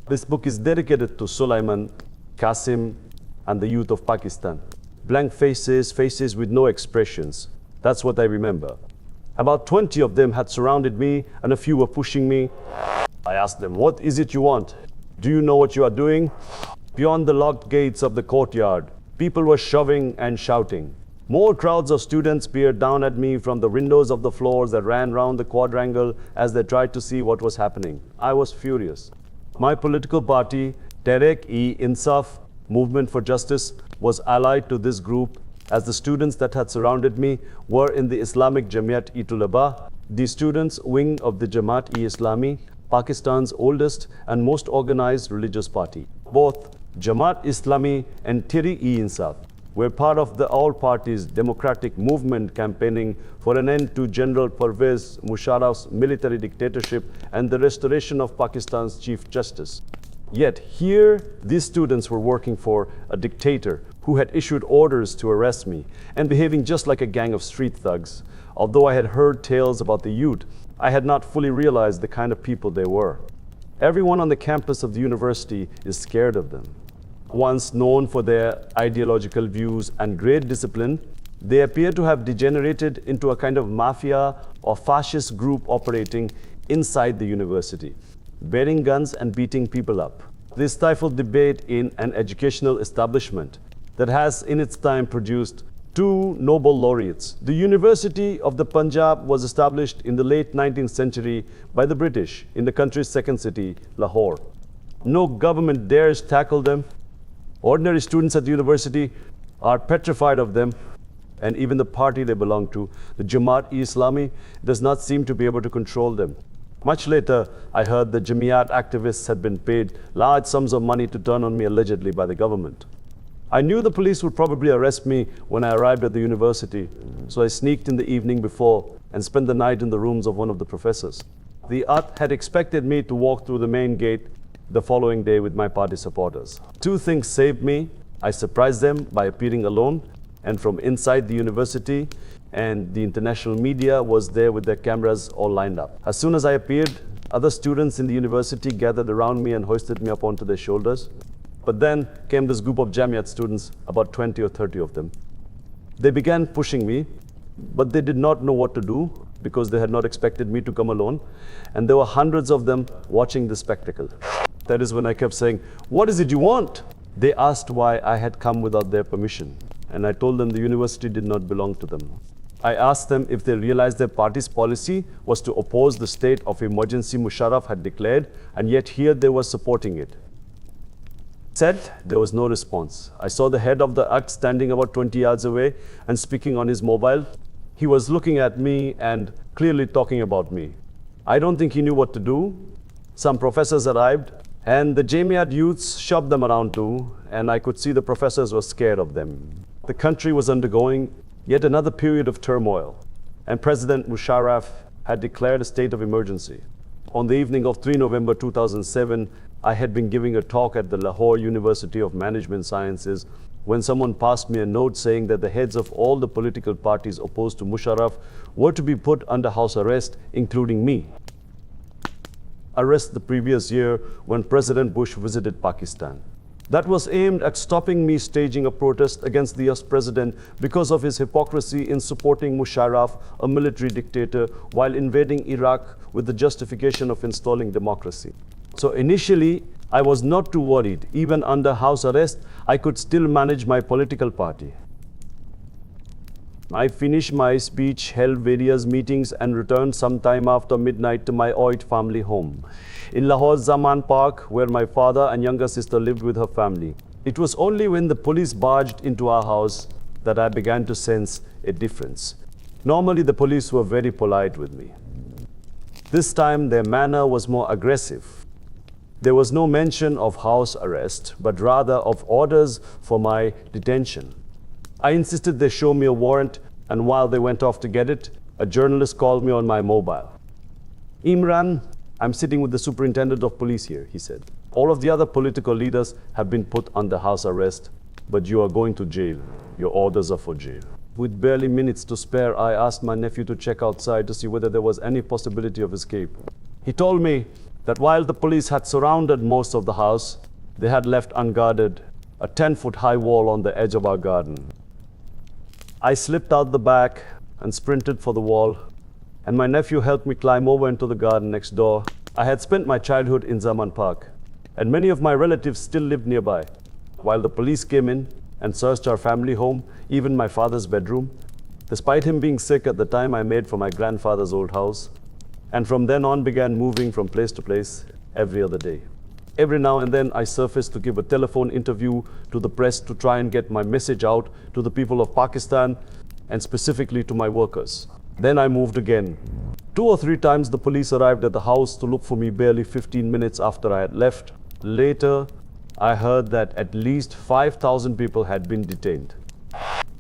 This book is dedicated to Sulaiman, Qasim, and the youth of Pakistan. Blank faces, faces with no expressions. That's what I remember. About 20 of them had surrounded me, and a few were pushing me. I asked them, "What is it you want? Do you know what you are doing?" Beyond the locked gates of the courtyard, people were shoving and shouting. More crowds of students peered down at me from the windows of the floors that ran round the quadrangle as they tried to see what was happening. I was furious. My political party, Tehreek-e-Insaaf, Movement for Justice, was allied to this group, as the students that had surrounded me were in the Islamic Jamiat-e-Tulaba, the students' wing of the Jamaat-e-Islami, Pakistan's oldest and most organized religious party. Both Jamaat-e-Islami and Tehreek-e-Insaaf were part of the all parties democratic movement campaigning for an end to General Musharraf's military dictatorship and the restoration of Pakistan's Chief Justice. Yet here, these students were working for a dictator who had issued orders to arrest me and behaving just like a gang of street thugs. Although I had heard tales about the youth, I had not fully realized the kind of people they were. Everyone on the campus of the university is scared of them. Once known for their ideological views and great discipline, they appear to have degenerated into a kind of mafia or fascist group operating inside the university, bearing guns and beating people up. This stifled debate in an educational establishment that has in its time produced two Nobel laureates. The University of the Punjab was established in the late 19th century by the British in the country's second city, Lahore. No government dares tackle them. Ordinary students at the university are petrified of them, and even the party they belong to, the Jamaat-e-Islami, does not seem to be able to control them. Much later, I heard the Jamiat activists had been paid large sums of money to turn on me allegedly by the government. I knew the police would probably arrest me when I arrived at the university, so I sneaked in the evening before and spent the night in the rooms of one of the professors. The AT had expected me to walk through the main gate the following day with my party supporters. Two things saved me. I surprised them by appearing alone and from inside the university, and the international media was there with their cameras all lined up. As soon as I appeared, other students in the university gathered around me and hoisted me up onto their shoulders. But then came this group of Jamiat students, about 20 or 30 of them. They began pushing me, but they did not know what to do because they had not expected me to come alone, and there were hundreds of them watching the spectacle. That is when I kept saying, "What is it you want?" They asked why I had come without their permission, and I told them the university did not belong to them. I asked them if they realized their party's policy was to oppose the state of emergency Musharraf had declared, and yet here they were supporting it. Said there was no response. I saw the head of the ACT standing about 20 yards away and speaking on his mobile. He was looking at me and clearly talking about me. I don't think he knew what to do. Some professors arrived, and the Jamiat youths shoved them around too, and I could see the professors were scared of them. The country was undergoing yet another period of turmoil, and President Musharraf had declared a state of emergency. On the evening of 3 November 2007, I had been giving a talk at the Lahore University of Management Sciences when someone passed me a note saying that the heads of all the political parties opposed to Musharraf were to be put under house arrest, including me. Arrest the previous year when President Bush visited Pakistan. That was aimed at stopping me staging a protest against the US president because of his hypocrisy in supporting Musharraf, a military dictator, while invading Iraq with the justification of installing democracy. So initially, I was not too worried. Even under house arrest, I could still manage my political party. I finished my speech, held various meetings, and returned sometime after midnight to my Oid family home in Lahore's Zaman Park, where my father and younger sister lived with her family. It was only when the police barged into our house that I began to sense a difference. Normally, the police were very polite with me. This time, their manner was more aggressive. There was no mention of house arrest, but rather of orders for my detention. I insisted they show me a warrant, and while they went off to get it, a journalist called me on my mobile. "Imran, I'm sitting with the superintendent of police here," he said. "All of the other political leaders have been put under house arrest, but you are going to jail. Your orders are for jail." With barely minutes to spare, I asked my nephew to check outside to see whether there was any possibility of escape. He told me that while the police had surrounded most of the house, they had left unguarded a 10-foot high wall on the edge of our garden. I slipped out the back and sprinted for the wall, and my nephew helped me climb over into the garden next door. I had spent my childhood in Zaman Park, and many of my relatives still lived nearby. While the police came in and searched our family home, even my father's bedroom, despite him being sick at the time, I made for my grandfather's old house, and from then on began moving from place to place every other day. Every now and then I surfaced to give a telephone interview to the press to try and get my message out to the people of Pakistan and specifically to my workers. Then I moved again. 2 or 3 times the police arrived at the house to look for me barely 15 minutes after I had left. Later, I heard that at least 5,000 people had been detained.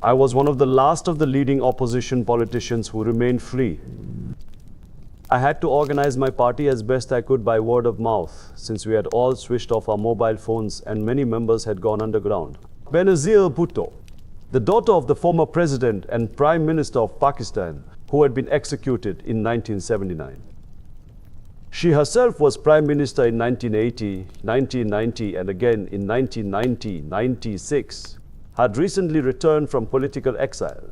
I was one of the last of the leading opposition politicians who remained free. I had to organize my party as best I could by word of mouth, since we had all switched off our mobile phones and many members had gone underground. Benazir Bhutto, the daughter of the former president and prime minister of Pakistan, who had been executed in 1979. She herself was prime minister in 1980, 1990, and again in 1990-96, had recently returned from political exile.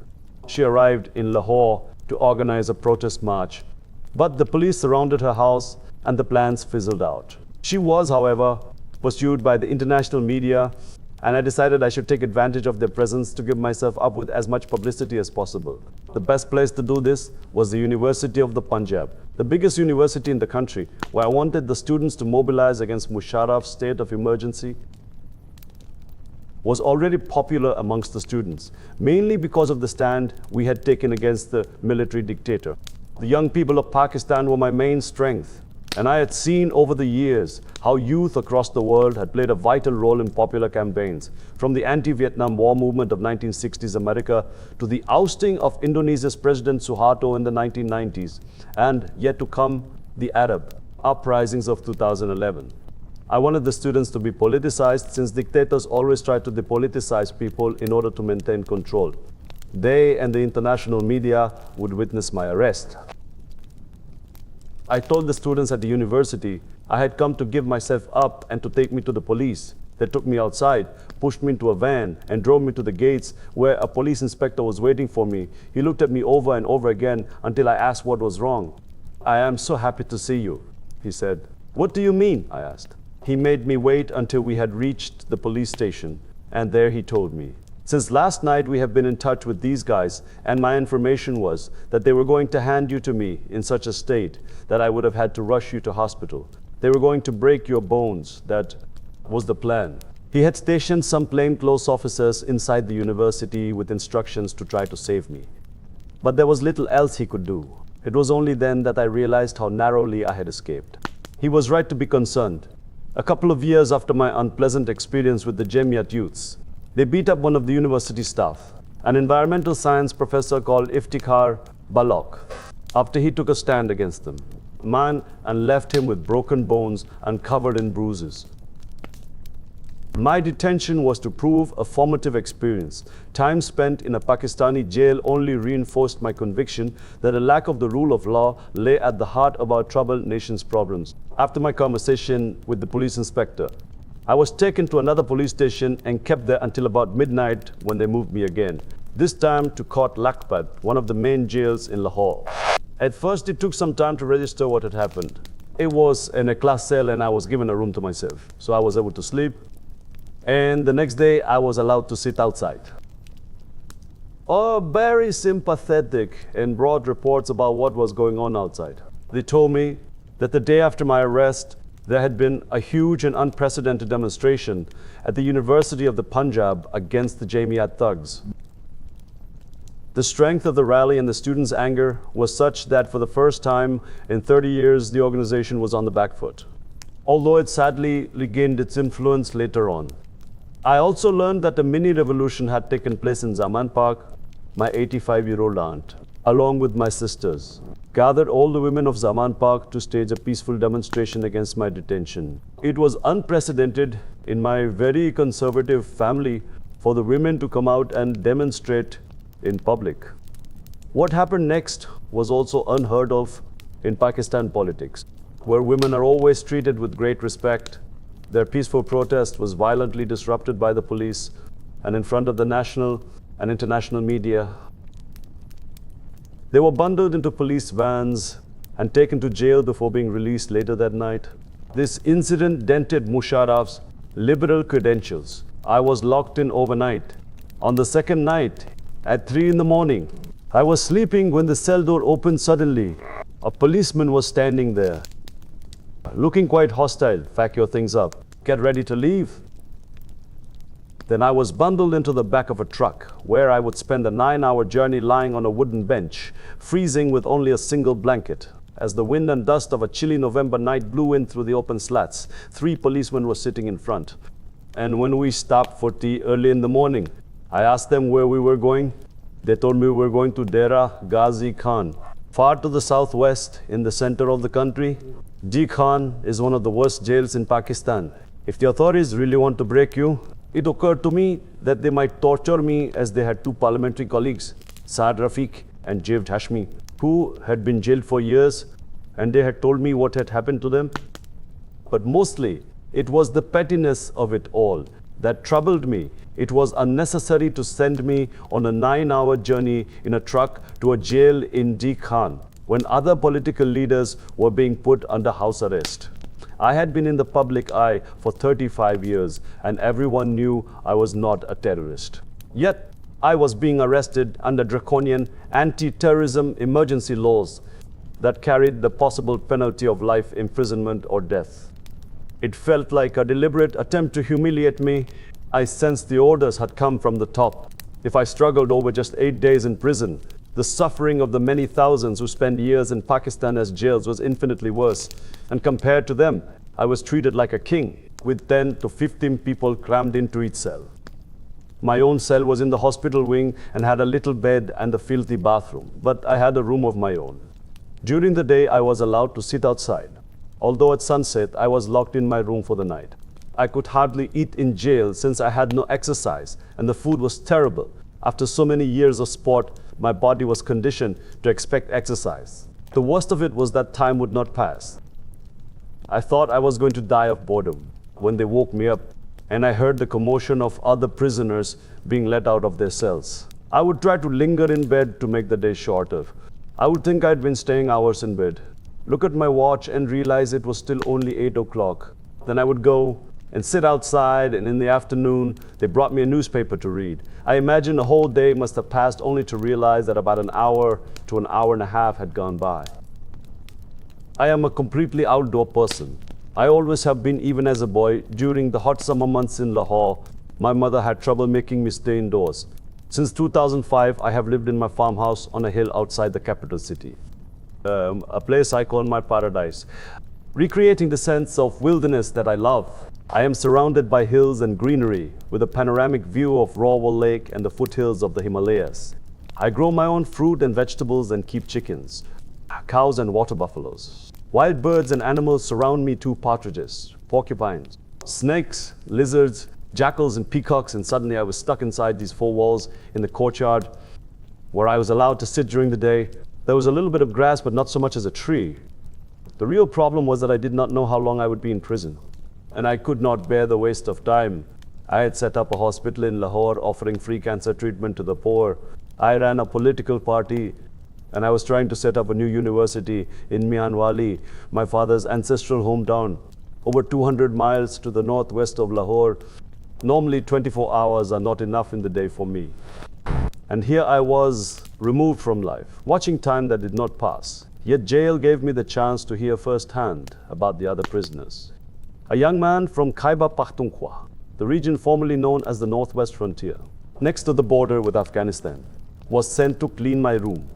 She arrived in Lahore to organize a protest march, but the police surrounded her house and the plans fizzled out. She was, however, pursued by the international media, and I decided I should take advantage of their presence to give myself up with as much publicity as possible. The best place to do this was the University of the Punjab, the biggest university in the country, where I wanted the students to mobilize against Musharraf's state of emergency. Was already popular amongst the students, mainly because of the stand we had taken against the military dictator. The young people of Pakistan were my main strength, and I had seen over the years how youth across the world had played a vital role in popular campaigns, from the anti-Vietnam War movement of 1960s America to the ousting of Indonesia's President Suharto in the 1990s, and yet to come, the Arab uprisings of 2011. I wanted the students to be politicized, since dictators always try to depoliticize people in order to maintain control. They and the international media would witness my arrest. I told the students at the university I had come to give myself up and to take me to the police. They took me outside, pushed me into a van, and drove me to the gates where a police inspector was waiting for me. He looked at me over and over again until I asked what was wrong. "I am so happy to see you," he said. "What do you mean?" I asked. He made me wait until we had reached the police station, and there he told me, "Since last night we have been in touch with these guys, and my information was that they were going to hand you to me in such a state that I would have had to rush you to hospital. They were going to break your bones. That was the plan." He had stationed some plainclothes officers inside the university with instructions to try to save me. But there was little else he could do. It was only then that I realized how narrowly I had escaped. He was right to be concerned. A couple of years after my unpleasant experience with the Jamiat youths, they beat up one of the university staff, an environmental science professor called Iftikhar Balok, after he took a stand against them, and left him with broken bones and covered in bruises. My detention was to prove a formative experience. Time spent in a Pakistani jail only reinforced my conviction that a lack of the rule of law lay at the heart of our troubled nation's problems. After my conversation with the police inspector, I was taken to another police station and kept there until about midnight, when they moved me again, this time to Court Lakhpat, one of the main jails in Lahore. At first, it took some time to register what had happened. It was in a class cell and I was given a room to myself, so I was able to sleep. And the next day, I was allowed to sit outside. Very sympathetic and broad reports about what was going on outside. They told me that the day after my arrest, there had been a huge and unprecedented demonstration at the University of the Punjab against the Jamiat thugs. The strength of the rally and the students' anger was such that for the first time in 30 years, the organization was on the back foot, although it sadly regained its influence later on. I also learned that a mini revolution had taken place in Zaman Park. My 85-year-old aunt, along with my sisters, gathered all the women of Zaman Park to stage a peaceful demonstration against my detention. It was unprecedented in my very conservative family for the women to come out and demonstrate in public. What happened next was also unheard of in Pakistan politics. where women are always treated with great respect. Their peaceful protest was violently disrupted by the police, and in front of the national and international media, they were bundled into police vans and taken to jail before being released later that night. This incident dented Musharraf's liberal credentials. I was locked in overnight. On the second night, at 3 in the morning, I was sleeping when the cell door opened suddenly. A policeman was standing there, looking quite hostile. Pack your things up. Get ready to leave. Then I was bundled into the back of a truck, where I would spend a 9-hour journey lying on a wooden bench, freezing with only a single blanket. As the wind and dust of a chilly November night blew in through the open slats, 3 policemen were sitting in front. And when we stopped for tea early in the morning, I asked them where we were going. They told me we were going to Tehreek-e-Ghazi Khan, far to the southwest in the center of the country. D Khan is one of the worst jails in Pakistan. If the authorities really want to break you, it occurred to me that they might torture me as they had 2 parliamentary colleagues, Saad Rafiq and Javed Hashmi, who had been jailed for years, and they had told me what had happened to them. But mostly, it was the pettiness of it all that troubled me. It was unnecessary to send me on a 9-hour journey in a truck to a jail in D Khan when other political leaders were being put under house arrest. I had been in the public eye for 35 years, and everyone knew I was not a terrorist. Yet, I was being arrested under draconian anti-terrorism emergency laws that carried the possible penalty of life imprisonment or death. It felt like a deliberate attempt to humiliate me. I sensed the orders had come from the top. If I struggled over just 8 days in prison, the suffering of the many thousands who spent years in Pakistan as jails was infinitely worse. And compared to them, I was treated like a king, with 10 to 15 people crammed into each cell. My own cell was in the hospital wing and had a little bed and a filthy bathroom, but I had a room of my own. During the day, I was allowed to sit outside, although at sunset, I was locked in my room for the night. I could hardly eat in jail since I had no exercise, and the food was terrible. After so many years of sport, my body was conditioned to expect exercise. The worst of it was that time would not pass. I thought I was going to die of boredom when they woke me up and I heard the commotion of other prisoners being let out of their cells. I would try to linger in bed to make the day shorter. I would think I'd been staying hours in bed, look at my watch and realize it was still only 8 o'clock. Then I would go and sit outside, and in the afternoon, they brought me a newspaper to read. I imagine a whole day must have passed only to realize that about an hour to an hour and a half had gone by. I am a completely outdoor person. I always have been, even as a boy. During the hot summer months in Lahore, my mother had trouble making me stay indoors. Since 2005, I have lived in my farmhouse on a hill outside the capital city, a place I call my paradise, recreating the sense of wilderness that I love. I am surrounded by hills and greenery, with a panoramic view of Rawal Lake and the foothills of the Himalayas. I grow my own fruit and vegetables and keep chickens, cows and water buffaloes. Wild birds and animals surround me too: partridges, porcupines, snakes, lizards, jackals and peacocks, and suddenly I was stuck inside these 4 walls in the courtyard where I was allowed to sit during the day. There was a little bit of grass, but not so much as a tree. The real problem was that I did not know how long I would be in prison, and I could not bear the waste of time. I had set up a hospital in Lahore offering free cancer treatment to the poor. I ran a political party, and I was trying to set up a new university in Mianwali, my father's ancestral hometown, over 200 miles to the northwest of Lahore. Normally 24 hours are not enough in the day for me. And here I was, removed from life, watching time that did not pass. Yet jail gave me the chance to hear firsthand about the other prisoners. A young man from Khyber Pakhtunkhwa, the region formerly known as the Northwest Frontier, next to the border with Afghanistan, was sent to clean my room.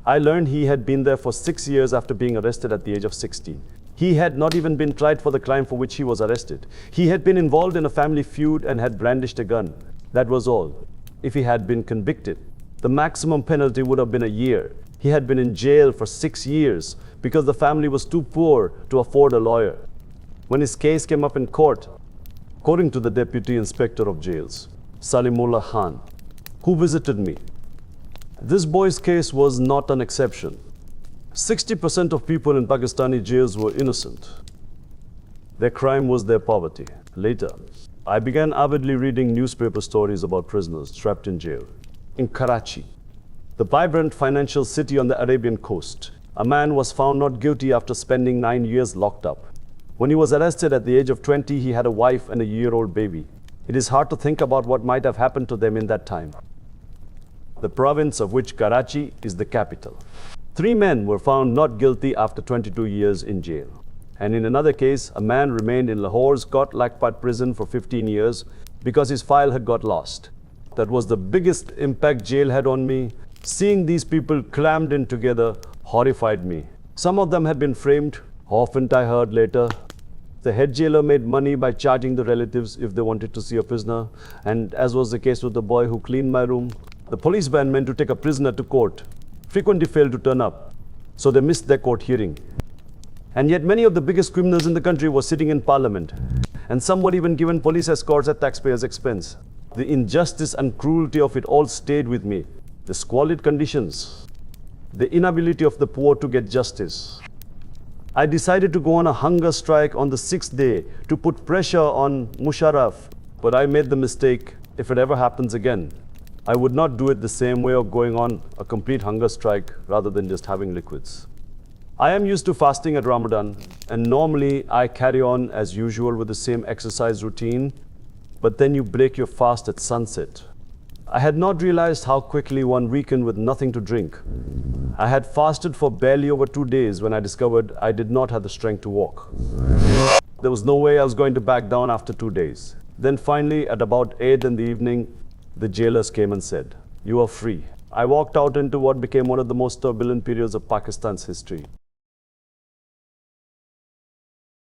I learned he had been there for 6 years after being arrested at the age of 16. He had not even been tried for the crime for which he was arrested. He had been involved in a family feud and had brandished a gun. That was all. If he had been convicted, the maximum penalty would have been a year. He had been in jail for 6 years because the family was too poor to afford a lawyer. When his case came up in court, according to the Deputy Inspector of Jails, Salimullah Khan, who visited me, this boy's case was not an exception. 60% of people in Pakistani jails were innocent. Their crime was their poverty. Later, I began avidly reading newspaper stories about prisoners trapped in jail. In Karachi, the vibrant financial city on the Arabian coast, a man was found not guilty after spending 9 years locked up. When he was arrested at the age of 20, he had a wife and a year-old baby. It is hard to think about what might have happened to them in that time. The province of which Karachi is the capital. 3 men were found not guilty after 22 years in jail. And in another case, a man remained in Lahore's Kot Lakhpat prison for 15 years because his file had got lost. That was the biggest impact jail had on me. Seeing these people crammed in together horrified me. Some of them had been framed. Often I heard later, the head jailer made money by charging the relatives if they wanted to see a prisoner. And as was the case with the boy who cleaned my room, the policeman meant to take a prisoner to court frequently failed to turn up, so they missed their court hearing. And yet many of the biggest criminals in the country were sitting in parliament, and some were even given police escorts at taxpayers' expense. The injustice and cruelty of it all stayed with me. The squalid conditions, the inability of the poor to get justice. I decided to go on a hunger strike on the 6th day to put pressure on Musharraf, but I made the mistake. If it ever happens again, I would not do it the same way of going on a complete hunger strike rather than just having liquids. I am used to fasting at Ramadan, and normally I carry on as usual with the same exercise routine, but then you break your fast at sunset. I had not realized how quickly one weakened with nothing to drink. I had fasted for barely over 2 days when I discovered I did not have the strength to walk. There was no way I was going to back down after 2 days. Then finally, at about 8 in the evening, the jailers came and said, "You are free." I walked out into what became one of the most turbulent periods of Pakistan's history.